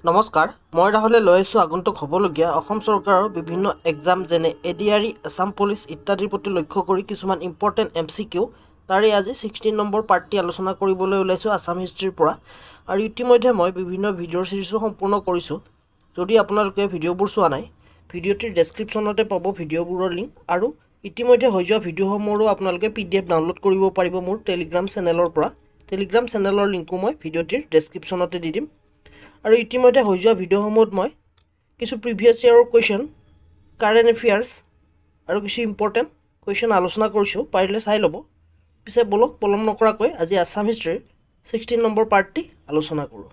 নমস্কাৰ, মই ৰাহুলে লৈ আছোঁ আগন্তুক হ'বলগীয়া অসম চৰকাৰৰ বিভিন্ন এক্সাম যেনে এডিআৰই, আছাম পুলিচ ইত্যাদিৰ প্ৰতি লক্ষ্য কৰি কিছুমান ইম্পৰ্টেণ্ট MCQ তাৰে আজি 16 নম্বৰ পাৰ্টটি আলোচনা কৰিবলৈ ওলাইছোঁ আছাম হিষ্ট্ৰীৰ পৰা। আৰু ইতিমধ্যে মই বিভিন্ন ভিডিঅ'ৰ চিৰিজো সম্পূৰ্ণ কৰিছোঁ। যদি আপোনালোকে ভিডিঅ'বোৰ চোৱা নাই, ভিডিঅ'টিৰ ডেছক্ৰিপশ্যনতে পাব ভিডিঅ'বোৰৰ লিংক। আৰু ইতিমধ্যে হৈ যোৱা ভিডিঅ'সমূহৰো আপোনালোকে PDF ডাউনলোড কৰিব পাৰিব মোৰ টেলিগ্ৰাম চেনেলৰ পৰা। টেলিগ্ৰাম চেনেলৰ লিংকো মই ভিডিঅ'টিৰ ডেছক্ৰিপশ্যনতে দি দিম। আৰু ইতিমধ্যে হৈ যোৱা ভিডিঅ'সমূহত মই কিছু প্ৰিভিয়াছ ইয়াৰৰ কুৱেশ্যন, কাৰেণ্ট এফেয়াৰ্ছ আৰু কিছু ইম্পৰ্টেণ্ট কুৱেশ্যন আলোচনা কৰিছোঁ, পাৰিলে চাই ল'ব। পিছে বলক পলম নকৰাকৈ আজি আছাম হিষ্ট্ৰীৰ 16 নম্বৰ পাৰ্টটি আলোচনা কৰোঁ।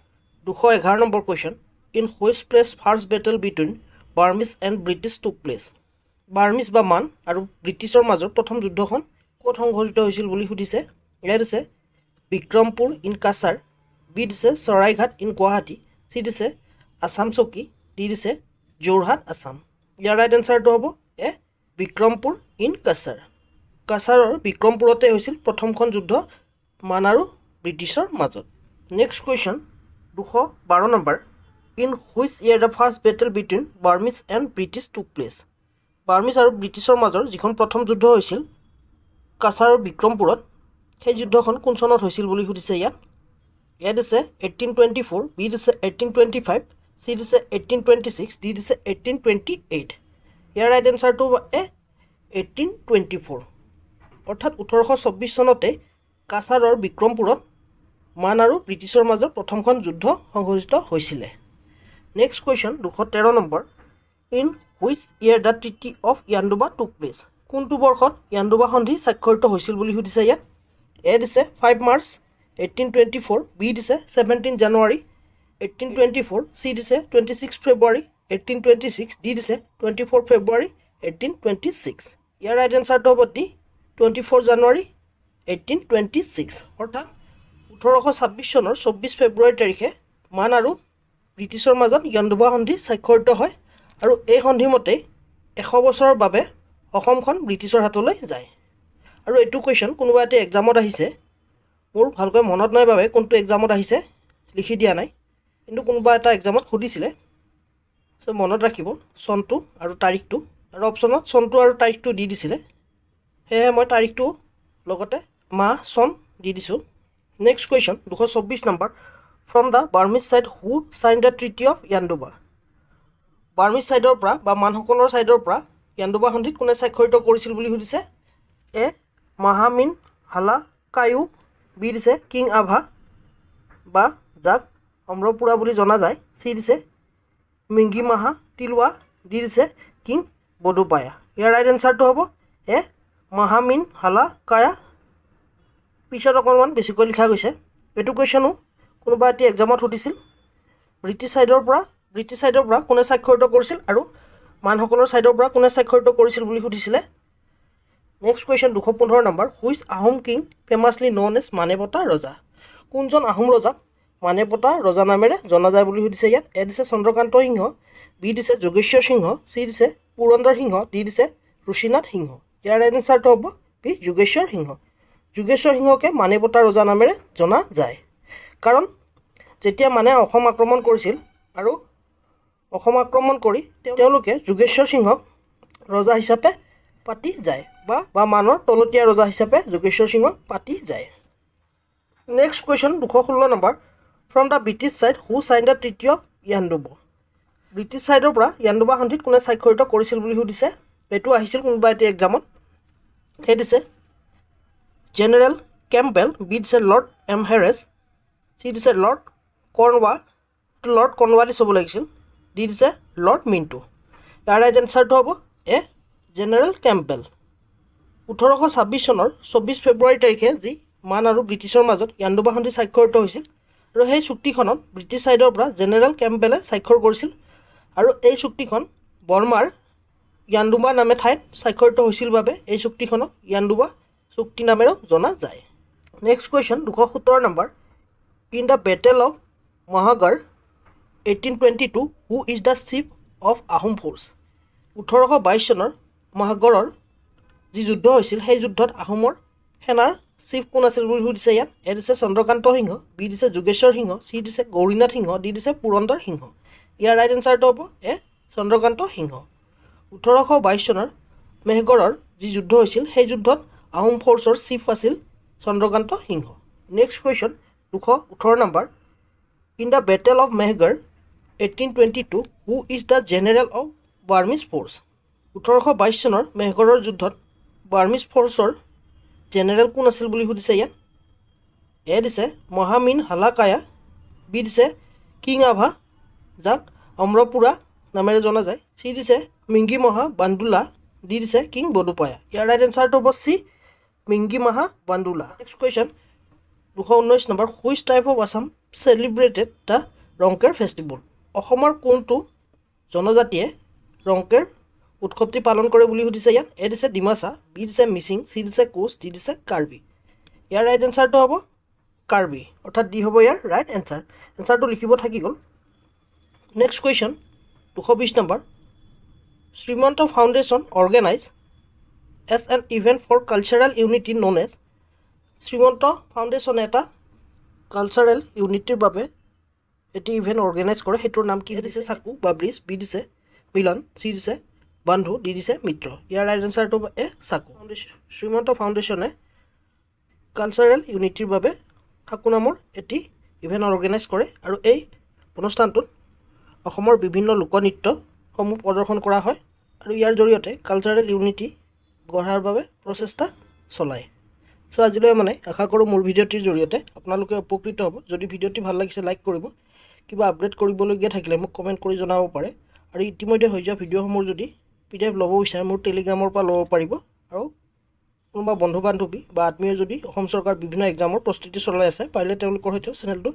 211 number question, in which place first battle between Burmese and British টুক প্লেচ। বাৰ্মিজ বা মান আৰু ব্ৰিটিছৰ মাজৰ প্ৰথম যুদ্ধখন ক'ত সংঘটিত হৈছিল বুলি সুধিছে। ইয়াত আছে বিক্ৰমপুৰ ইন কাছাৰ, বি দিছে চৰাইঘাট ইন গুৱাহাটী, চি দিছে আছাম চকী, ডি দিছে যোৰহাট আছাম। ইয়াৰ ৰাইট এনচাৰটো হ'ব এ বিক্ৰমপুৰ ইন কাছাৰ। কাছাৰৰ বিক্ৰমপুৰতে হৈছিল প্ৰথমখন যুদ্ধ মান আৰু ব্ৰিটিছৰ মাজত। Next question 212 number, in which year the first battle between Burmese and British টুক প্লেচ। বাৰ্মিজ আৰু ব্ৰিটিছৰ মাজৰ যিখন প্ৰথম যুদ্ধ হৈছিল কাছাৰৰ বিক্ৰমপুৰত, সেই যুদ্ধখন কোন চনত হৈছিল বুলি সুধিছে। ইয়াত আছে 1824, বি দিছে 1825, চি দিছে 1826, ডি দিছে 1828। ইয়াৰ ৰাইট এনচাৰটো হ'ব এ 1824, অৰ্থাৎ 1824 চনতে কাছাৰৰ বিক্ৰমপুৰত মান আৰু ব্ৰিটিছৰ মাজৰ প্ৰথমখন যুদ্ধ সংঘটিত হৈছিলে। নেক্সট কুৱেশ্যন 213 নম্বৰ, in which year the treaty of Yandabo took place. কোনটো বৰ্ষত ইয়াণ্ডুবা সন্ধি স্বাক্ষৰিত হৈছিল বুলি সুধিছে। ইয়াত এ দিছে 5 মাৰ্চ 1824, বি দিছে 17 জানুৱাৰী 1824, চি দিছে 26 ফেব্ৰুৱাৰী 1826, ডি দিছে 24 ফেব্ৰুৱাৰী 1826। ইয়াৰ ৰাইট এনচাৰটো হ'ব ডি 24 জানুৱাৰী 1826, অৰ্থাৎ 1826 চনৰ 24 ফেব্ৰুৱাৰী তাৰিখে মান আৰু ব্ৰিটিছৰ মাজত ইয়াণ্ডুবা সন্ধি স্বাক্ষৰিত হয়। আৰু এই সন্ধি মতেই 100 বছৰৰ বাবে অসমখন ব্ৰিটিছৰ হাতলৈ যায়। আৰু এইটো কুৱেশ্যন কোনোবা এটা এক্সামত আহিছে, মোৰ ভালকৈ মনত নাই বাবে কোনটো এক্সামত আহিছে লিখি দিয়া নাই, কিন্তু কোনোবা এটা এক্সামত সুধিছিলে। চ' মনত ৰাখিব চনটো আৰু তাৰিখটো, আৰু অপশ্যনত চনটো আৰু তাৰিখটো দি দিছিলে, সেয়েহে মই তাৰিখটো লগতে মাহ চন দি দিছোঁ। নেক্সট কুৱেশ্যন 224 নম্বৰ, from the Burmese side who signed the treaty of Yandabo. Burmese ছাইডৰ পৰা বা মানসকলৰ ছাইডৰ পৰা ইয়াণ্ডুবা সন্ধিত কোনে স্বাক্ষৰিত কৰিছিল বুলি সুধিছে। এ মাহামিন হালা কায়ু, বি দিছে কিং আভা বা যাক অম্ৰপুৰা বুলি জনা যায়, চি দিছে মিংগি মাহা তিলৱা, ডি দিছে কিং বডুপায়া। ইয়াৰ ৰাইট এনচাৰটো হ'ব এ মাহামিন হালা কায়া। পিছত অকণমান বেছিকৈ লিখা গৈছে। এইটো কুৱেশ্যনো কোনোবা এটি এক্সামত সুধিছিল, ব্ৰিটিছ ছাইডৰ পৰা কোনে স্বাক্ষৰিত কৰিছিল আৰু মানসকলৰ ছাইডৰ পৰা কোনে স্বাক্ষৰিত কৰিছিল বুলি সুধিছিলে। নেক্সট কুৱেশ্যন 215 নম্বৰ, which Ahom king famously known as মানেপতা ৰজা। কোনজন আহোম ৰজাক মানেপতা ৰজা নামেৰে জনা যায় বুলি সুধিছে। ইয়াত এ দিছে চন্দ্ৰকান্ত সিংহ, বি দিছে যোগেশ্বৰ সিংহ, চি দিছে পুৰন্দৰ সিংহ, ডি দিছে ঋষিনাথ সিংহ। ইয়াৰ এনচাৰটো হ'ব বি যোগেশ্বৰ সিংহ। যোগেশ্বৰ সিংহকে মানেপতা ৰজা নামেৰে জনা যায়, কাৰণ যেতিয়া মানে অসম আক্ৰমণ কৰিছিল আৰু অসম আক্ৰমণ কৰি তেওঁলোকে যোগেশ্বৰ সিংহক ৰজা হিচাপে পাতি যায় বা মানৰ তলতীয়া ৰজা হিচাপে যোগেশ্বৰ সিংহক পাতি যায়। নেক্সট কুৱেশ্যন 216 নম্বৰ, from the British side who signed the treaty of Yandabo. British ছাইডৰ পৰা ইয়াণ্ডুবা সন্ধিত কোনে স্বাক্ষৰিত কৰিছিল বুলি সুধিছে। এইটো আহিছিল কোনোবা এটি এক্সামত। এই দিছে জেনেৰেল কেম্পবেল, বি দিছে লৰ্ড এমহেৰেজ, চি দিছে লৰ্ড কৰ্ণৱালিছ হ'ব লাগিছিল, ডি দিছে লৰ্ড মিণ্টু। ইয়াৰ ৰাইট এনচাৰটো হ'ব এ জেনেৰেল কেম্পবেল। 1826 চনৰ 24 ফেব্ৰুৱাৰী তাৰিখে যি মান আৰু ব্ৰিটিছৰ মাজত ইয়াণ্ডুবা সন্ধি স্বাক্ষৰিত হৈছিল, আৰু সেই চুক্তিখনত ব্ৰিটিছ ছাইডৰ পৰা জেনেৰেল কেম্পবেলে স্বাক্ষৰ কৰিছিল, আৰু এই চুক্তিখন বৰ্মাৰ ইয়াণ্ডুবা নামে ঠাইত স্বাক্ষৰিত হৈছিল বাবে এই চুক্তিখনক ইয়াণ্ডুবা চুক্তি নামেৰেও জনা যায়। নেক্সট কুৱেশ্যন 217 নম্বৰ, in the battle of Mahagarh 1822 who is the chief of Ahom force. 1822 চনৰ মহাগড়ৰ যি যুদ্ধ হৈছিল, সেই যুদ্ধত আহোমৰ সেনাৰ চিফ কোন আছিল বুলি সুধিছে ইয়াত। এ দিছে চন্দ্ৰকান্ত সিংহ, বি দিছে যোগেশ্বৰ সিংহ, চি দিছে গৌৰীনাথ সিংহ, ডি দিছে পুৰন্দৰ সিংহ। ইয়াৰ ৰাইট এনচাৰটো হ'ব এ চন্দ্ৰকান্ত সিংহ। 1822 চনৰ মেহগড়ৰ যি যুদ্ধ হৈছিল সেই যুদ্ধত আহোম ফ'ৰ্চৰ চিফ আছিল Chandrakanta Singha. Next question 218 number. In the battle of Mahgarh 1822 who is the general of Burmese force. 1822 চনৰ মেহগড়ৰ যুদ্ধত বাৰ্মিজ ফ'ৰ্চৰ জেনেৰেল কোন আছিল বুলি সুধিছে ইয়াত। এ দিছে মহামিন হালাকায়া, বি দিছে কিং আভা যাক অম্ৰপুৰা নামেৰে জনা যায়, চি দিছে মিংগি মহা বান্দুলা, ডি দিছে কিং বডুপায়া। ইয়াৰ ৰাইট এনচাৰটো হ'ব C Mingyi Maha Bandula. Next question 219 number. Which tribe of Assam celebrated the Rongker festival. অসমৰ কোনটো জনজাতিয়ে ৰংকেৰ উৎসৱটি পালন কৰে বুলি সুধিছে ইয়াত। এ দিছে ডিমাচা, বি দিছে মিচিং, চি দিছে কোচ, ডি দিছে কাৰ্বি। ইয়াৰ ৰাইট এনচাৰটো হ'ব কাৰ্বি, অৰ্থাৎ ডি হ'ব ইয়াৰ ৰাইট এনচাৰ। এনচাৰটো লিখিব থাকি গ'ল। Next question 220 number. Srimanta Foundation organise as an event for cultural unity known as. Srimanta ফাউণ্ডেশ্যনে এটা কালচাৰেল ইউনিটিৰ বাবে এটি ইভেণ্ট অৰ্গেনাইজ কৰে, সেইটোৰ নাম কি দিছে চাকু বা ব্ৰিজ, বি দিছে মিলন, চি দিছে বন্ধু, ডি দিছে মিত্ৰ। ইয়াৰ ৰাইট এনচাৰটো এ চাকু। শ্ৰীমন্ত ফাউণ্ডেশ্যনে কালচাৰেল ইউনিটিৰ বাবে সাকু নামৰ এটি ইভেণ্ট অৰ্গেনাইজ কৰে আৰু এই অনুষ্ঠানটোত অসমৰ বিভিন্ন লোকনৃত্যসমূহ প্ৰদৰ্শন কৰা হয় আৰু ইয়াৰ জৰিয়তে কালচাৰেল ইউনিটি গঢ়াৰ বাবে প্ৰচেষ্টা চলায়। চ' আজিলৈ আশা কৰোঁ মোৰ ভিডিঅ'টিৰ জৰিয়তে আপোনালোকে উপকৃত হ'ব। যদি ভিডিঅ'টি ভাল লাগিছে লাইক কৰিব, কিবা আপডেট কৰিবলগীয়া থাকিলে মোক কমেণ্ট কৰি জনাব পাৰে। আৰু ইতিমধ্যে হৈ যোৱা ভিডিঅ'সমূহ যদি PDF ল'ব বিচাৰে মোৰ টেলিগ্ৰামৰ পৰা ল'ব পাৰিব। আৰু কোনোবা বন্ধু বান্ধৱী বা আত্মীয় যদি অসম চৰকাৰ বিভিন্ন এক্সামৰ প্ৰস্তুতি চলাই আছে পাৰিলে তেওঁলোকৰ সৈতেও চেনেলটো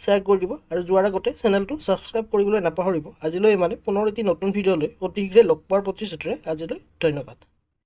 শ্বেয়াৰ কৰি দিব আৰু যোৱাৰ আগতে চেনেলটো ছাবস্ক্ৰাইব কৰিবলৈ নাপাহৰিব। আজিলৈ পুনৰ এটি নতুন ভিডিঅ'লৈ অতি শীঘ্ৰে লগ পোৱাৰ প্ৰতিশ্ৰুতিৰে আজিলৈ ধন্যবাদ।